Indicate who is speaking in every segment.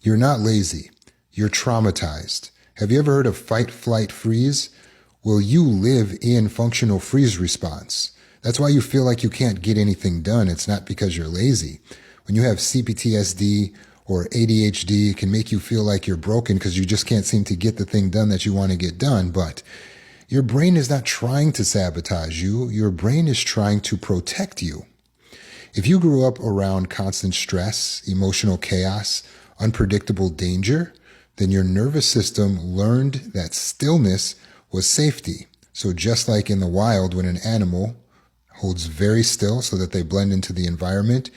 Speaker 1: You're not lazy. You're traumatized. Have you ever heard of fight, flight, freeze? Well, you live in functional freeze response. That's why you feel like you can't get anything done. It's not because you're lazy. When you have CPTSD or ADHD, it can make you feel like you're broken because you just can't seem to get the thing done that you want to get done. But your brain is not trying to sabotage you. Your brain is trying to protect you. If you grew up around constant stress, emotional chaos, unpredictable danger, then your nervous system learned that stillness was safety. So just like in the wild, when an animal holds very still so that they blend into the environment,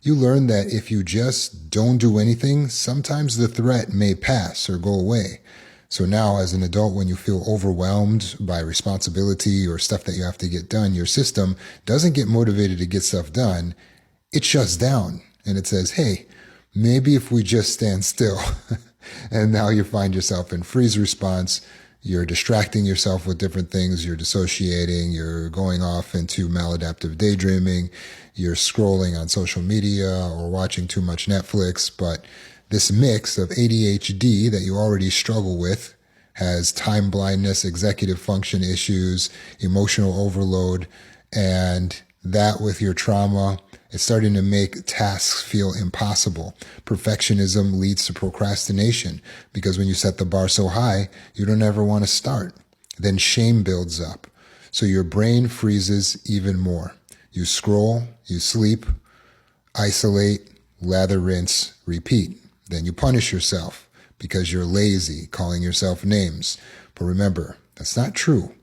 Speaker 1: you learn that if you just don't do anything, sometimes the threat may pass or go away. So now as an adult, when you feel overwhelmed by responsibility or stuff that you have to get done, your system doesn't get motivated to get stuff done. It shuts down and it says, hey, maybe if we just stand still. And now you find yourself in freeze response. You're distracting yourself with different things. You're dissociating. You're going off into maladaptive daydreaming. You're scrolling on social media or watching too much Netflix. But this mix of ADHD that you already struggle with has time blindness, executive function issues, emotional overload, and that with your trauma, it's starting to make tasks feel impossible. Perfectionism leads to procrastination because when you set the bar so high, you don't ever want to start. Then shame builds up. So your brain freezes even more. You scroll, you sleep, isolate, lather, rinse, repeat. Then you punish yourself because you're lazy, calling yourself names. But remember, that's not true.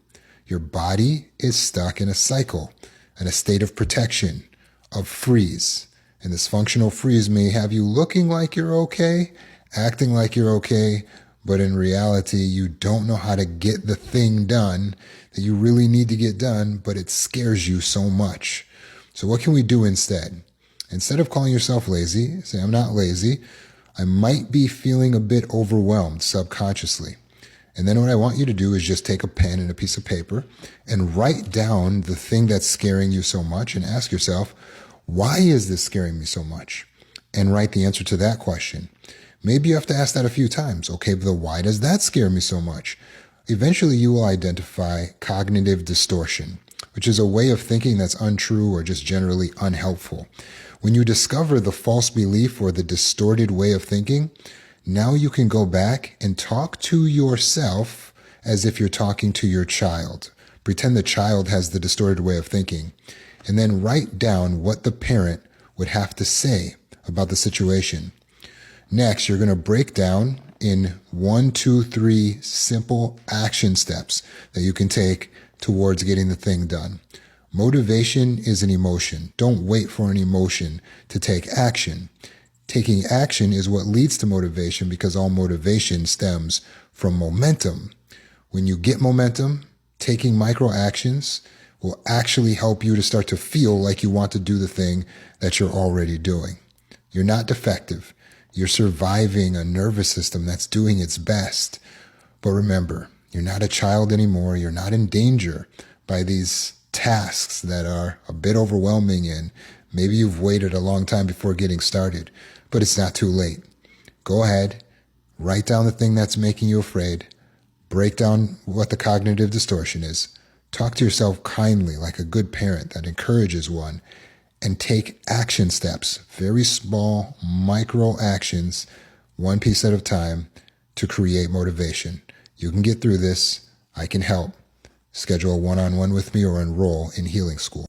Speaker 1: Your body is stuck in a cycle, in a state of protection, of freeze. And this functional freeze may have you looking like you're okay, acting like you're okay, but in reality, you don't know how to get the thing done that you really need to get done, but it scares you so much. So what can we do instead? Instead of calling yourself lazy, say, I'm not lazy. I might be feeling a bit overwhelmed subconsciously. And then what I want you to do is just take a pen and a piece of paper and write down the thing that's scaring you so much and ask yourself, why is this scaring me so much? And write the answer to that question. Maybe you have to ask that a few times. Okay, but why does that scare me so much? Eventually you will identify cognitive distortion, which is a way of thinking that's untrue or just generally unhelpful. When you discover the false belief or the distorted way of thinking, now you can go back and talk to yourself as if you're talking to your child. Pretend the child has the distorted way of thinking, and then write down what the parent would have to say about the situation. Next, you're going to break down in 1, 2, 3 simple action steps that you can take towards getting the thing done. Motivation is an emotion. Don't wait for an emotion to take action. Taking action is what leads to motivation because all motivation stems from momentum. When you get momentum, taking micro actions will actually help you to start to feel like you want to do the thing that you're already doing. You're not defective. You're surviving a nervous system that's doing its best. But remember, you're not a child anymore. You're not in danger by these tasks that are a bit overwhelming, and maybe you've waited a long time before getting started, but it's not too late. Go ahead, write down the thing that's making you afraid, break down what the cognitive distortion is, talk to yourself kindly like a good parent that encourages one, and take action steps, very small micro actions, one piece at a time, to create motivation. You can get through this. I can help. Schedule a one-on-one with me or enroll in healing school.